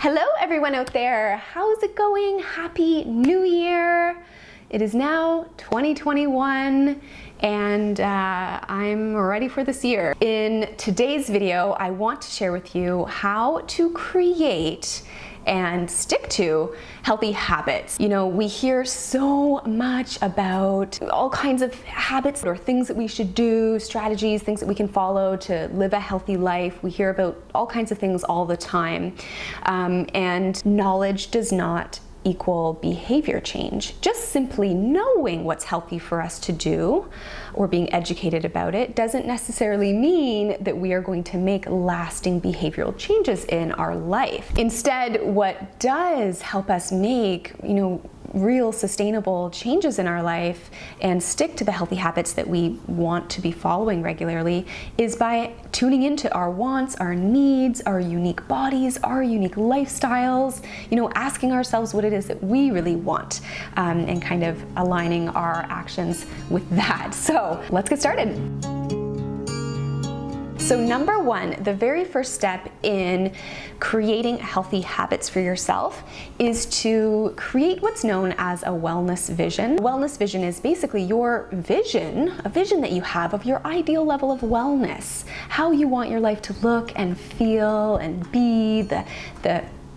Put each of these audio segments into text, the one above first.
Hello everyone out there, how's it going? Happy New Year! It is now 2021 and I'm ready for this year. In today's video, I want to share with you how to create and stick to healthy habits. You know, we hear so much about all kinds of habits or things that we should do, strategies, things that we can follow to live a healthy life. We hear about all kinds of things all the time. And knowledge does not equal behavior change. Just simply knowing what's healthy for us to do or being educated about it doesn't necessarily mean that we are going to make lasting behavioral changes in our life. Instead, what does help us make, real sustainable changes in our life and stick to the healthy habits that we want to be following regularly is by tuning into our wants, our needs, our unique bodies, our unique lifestyles, asking ourselves what it is that we really want, and kind of aligning our actions with that. So let's get started. So number one, the very first step in creating healthy habits for yourself is to create what's known as a wellness vision. Wellness vision is basically your vision, a vision that you have of your ideal level of wellness, how you want your life to look and feel and be, the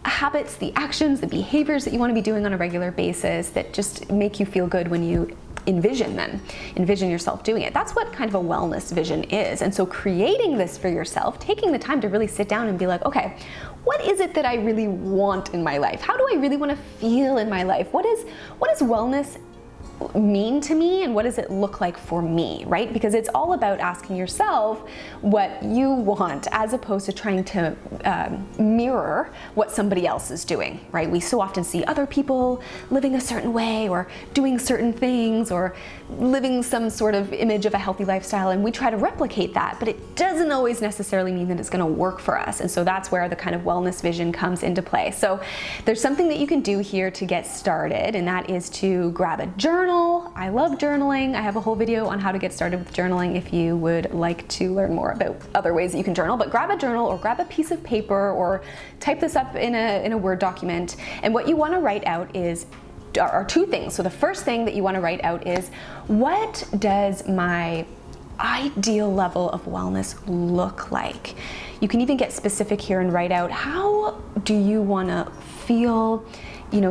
habits, the actions, the behaviors that you want to be doing on a regular basis that just make you feel good when you envision yourself doing it. That's what kind of a wellness vision is. And so creating this for yourself, taking the time to really sit down and be like, okay, what is it that I really want in my life? How do I really want to feel in my life? What does wellness mean to me, and what does it look like for me, right? Because it's all about asking yourself what you want as opposed to trying to mirror what somebody else is doing, right? We so often see other people living a certain way or doing certain things or living some sort of image of a healthy lifestyle, and we try to replicate that, but it doesn't always necessarily mean that it's going to work for us. And so that's where the kind of wellness vision comes into play. So there's something that you can do here to get started, and that is to grab a journal. I love journaling. I have a whole video on how to get started with journaling if you would like to learn more about other ways that you can journal. But grab a journal or grab a piece of paper or type this up in a Word document. And what you want to write out are two things. So the first thing that you want to write out is, what does my ideal level of wellness look like? You can even get specific here and write out, how do you want to feel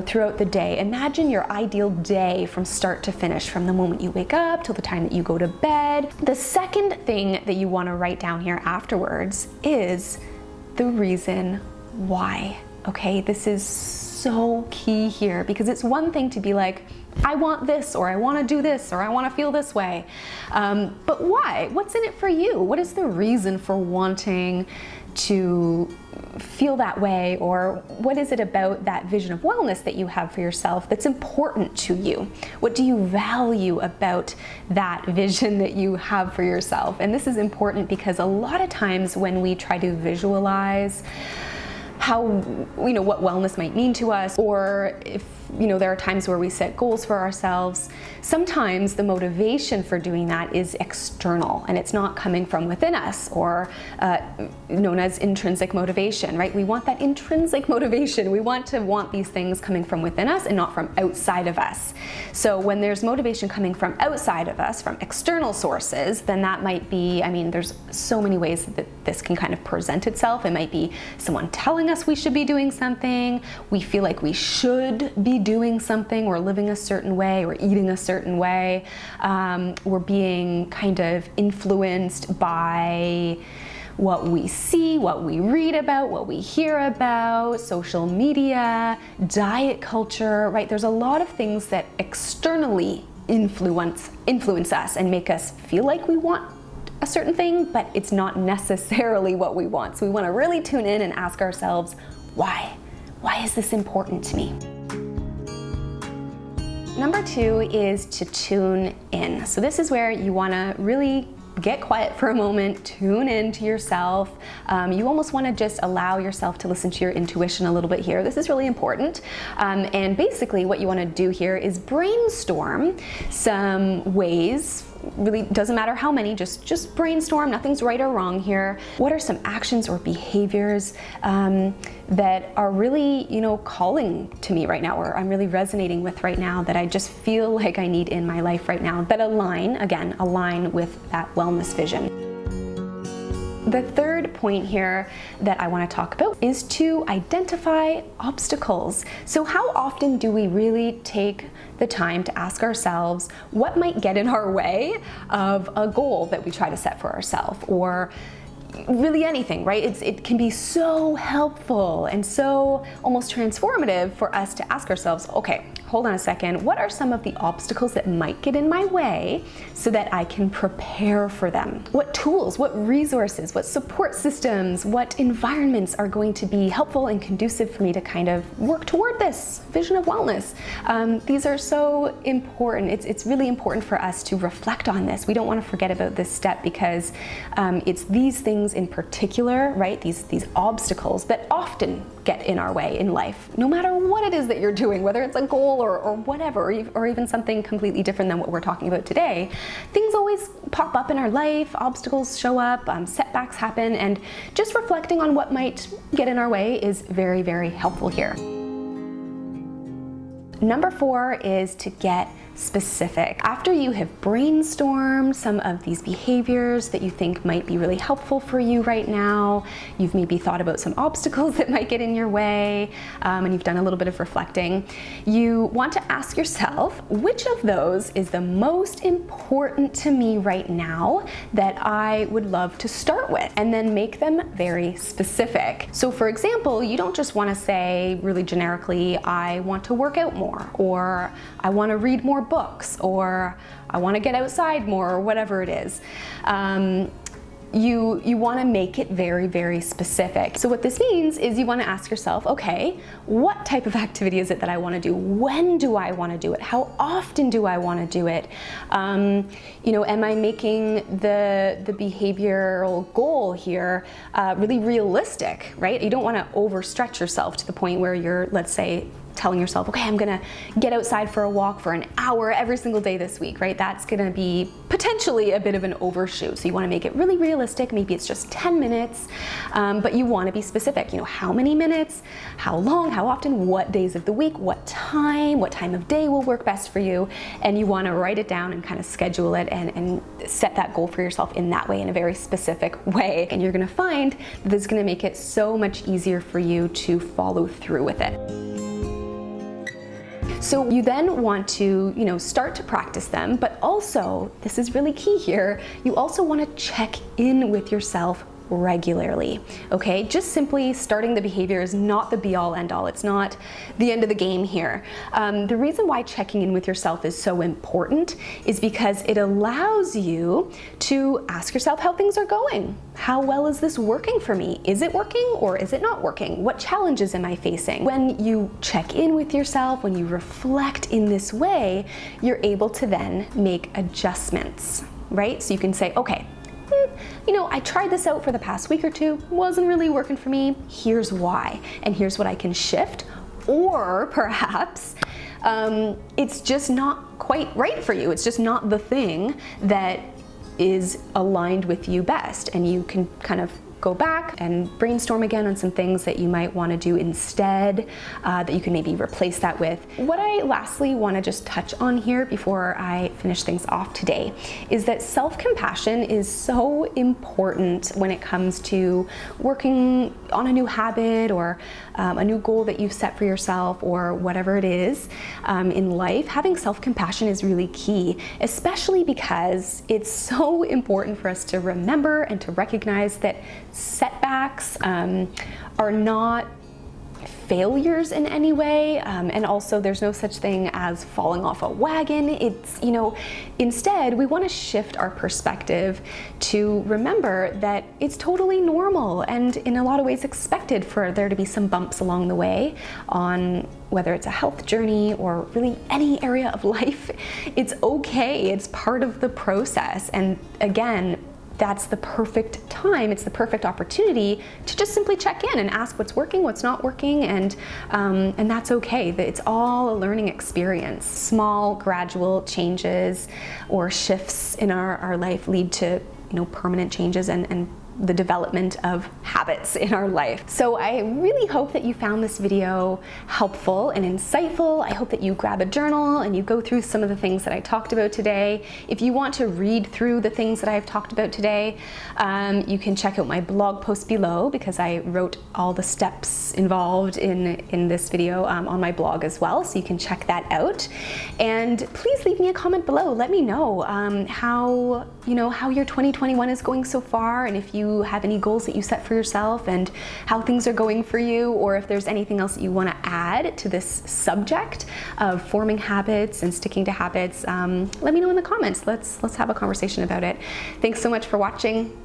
throughout the day. Imagine your ideal day from start to finish, from the moment you wake up till the time that you go to bed. The second thing that you want to write down here afterwards is the reason why. Okay, this is so key here, because it's one thing to be like, I want this, or I want to do this, or I want to feel this way. But why? What's in it for you? What is the reason for wanting to feel that way? Or what is it about that vision of wellness that you have for yourself that's important to you? What do you value about that vision that you have for yourself? And this is important because a lot of times when we try to visualize how, what wellness might mean to us, or if, there are times where we set goals for ourselves, sometimes the motivation for doing that is external and it's not coming from within us, or known as intrinsic motivation, right? We want that intrinsic motivation. We want these things coming from within us and not from outside of us. So when there's motivation coming from outside of us, from external sources, then that might be, there's so many ways that this can kind of present itself. It might be someone telling us we should be doing something, we feel like we should be doing something, or living a certain way, or eating a certain way. We're being kind of influenced by what we see, what we read about, what we hear about, social media, diet culture, right? There's a lot of things that externally influence us and make us feel like we want a certain thing, but it's not necessarily what we want. So we want to really tune in and ask ourselves, why? Why is this important to me? Number two is to tune in. So this is where you want to really get quiet for a moment, tune in to yourself. You almost want to just allow yourself to listen to your intuition a little bit here. This is really important. And basically what you want to do here is brainstorm some ways really doesn't matter how many, just brainstorm, nothing's right or wrong here. What are some actions or behaviors that are really, calling to me right now, or I'm really resonating with right now, that I just feel like I need in my life right now, that align with that wellness vision. The third point here that I want to talk about is to identify obstacles. So how often do we really take the time to ask ourselves what might get in our way of a goal that we try to set for ourselves, or really anything, right? It can be so helpful and so almost transformative for us to ask ourselves, okay, hold on a second, what are some of the obstacles that might get in my way so that I can prepare for them? What tools, what resources, what support systems, what environments are going to be helpful and conducive for me to kind of work toward this vision of wellness? These are so important. It's really important for us to reflect on this. We don't want to forget about this step, because it's these things in particular, right? These obstacles that often get in our way in life, no matter what it is that you're doing, whether it's a goal or whatever, or even something completely different than what we're talking about today. Things always pop up in our life, obstacles show up, setbacks happen, and just reflecting on what might get in our way is very, very helpful here. Number 4 is to get specific. After you have brainstormed some of these behaviors that you think might be really helpful for you right now, you've maybe thought about some obstacles that might get in your way, and you've done a little bit of reflecting, you want to ask yourself, which of those is the most important to me right now that I would love to start with? And then make them very specific. So for example, you don't just want to say really generically, I want to work out more, or I want to read more books, or I want to get outside more, or whatever it is. You want to make it very, very specific. So what this means is you want to ask yourself, okay, what type of activity is it that I want to do? When do I want to do it? How often do I want to do it? Am I making the behavioral goal here really realistic, right? You don't want to overstretch yourself to the point where you're, let's say, telling yourself, okay, I'm gonna get outside for a walk for an hour every single day this week, right? That's gonna be potentially a bit of an overshoot. So you wanna make it really realistic. Maybe it's just 10 minutes, but you wanna be specific. How many minutes, how long, how often, what days of the week, what time of day will work best for you. And you wanna write it down and kind of schedule it and set that goal for yourself in that way, in a very specific way. And you're gonna find that this is gonna make it so much easier for you to follow through with it. So you then want to, start to practice them, but also, this is really key here, you also want to check in with yourself regularly, okay? Just simply starting the behavior is not the be-all, end-all. It's not the end of the game here. The reason why checking in with yourself is so important is because it allows you to ask yourself how things are going. How well is this working for me? Is it working or is it not working? What challenges am I facing? When you check in with yourself, when you reflect in this way, you're able to then make adjustments, right? So you can say, okay, I tried this out for the past week or two, wasn't really working for me. Here's why, and here's what I can shift. Or perhaps it's just not quite right for you. It's just not the thing that is aligned with you best, and you can kind of go back and brainstorm again on some things that you might want to do instead, that you can maybe replace that with. What I lastly want to just touch on here before I finish things off today is that self-compassion is so important when it comes to working on a new habit or a new goal that you've set for yourself, or whatever it is in life. Having self-compassion is really key, especially because it's so important for us to remember and to recognize that setbacks are not failures in any way, and also there's no such thing as falling off a wagon. It's, instead we want to shift our perspective to remember that it's totally normal and in a lot of ways expected for there to be some bumps along the way on whether it's a health journey or really any area of life. It's okay, it's part of the process. And again, that's the perfect time, it's the perfect opportunity to just simply check in and ask what's working, what's not working, and that's okay. It's all a learning experience. Small, gradual changes or shifts in our life lead to permanent changes and the development of habits in our life. So I really hope that you found this video helpful and insightful. I hope that you grab a journal and you go through some of the things that I talked about today. If you want to read through the things that I've talked about today, you can check out my blog post below, because I wrote all the steps involved in this video on my blog as well, so you can check that out. And please leave me a comment below. Let me know how your 2021 is going so far, and if you have any goals that you set for yourself and how things are going for you, or if there's anything else that you want to add to this subject of forming habits and sticking to habits. Let me know in the comments. Let's have a conversation about it. Thanks so much for watching.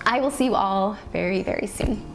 I will see you all very, very soon.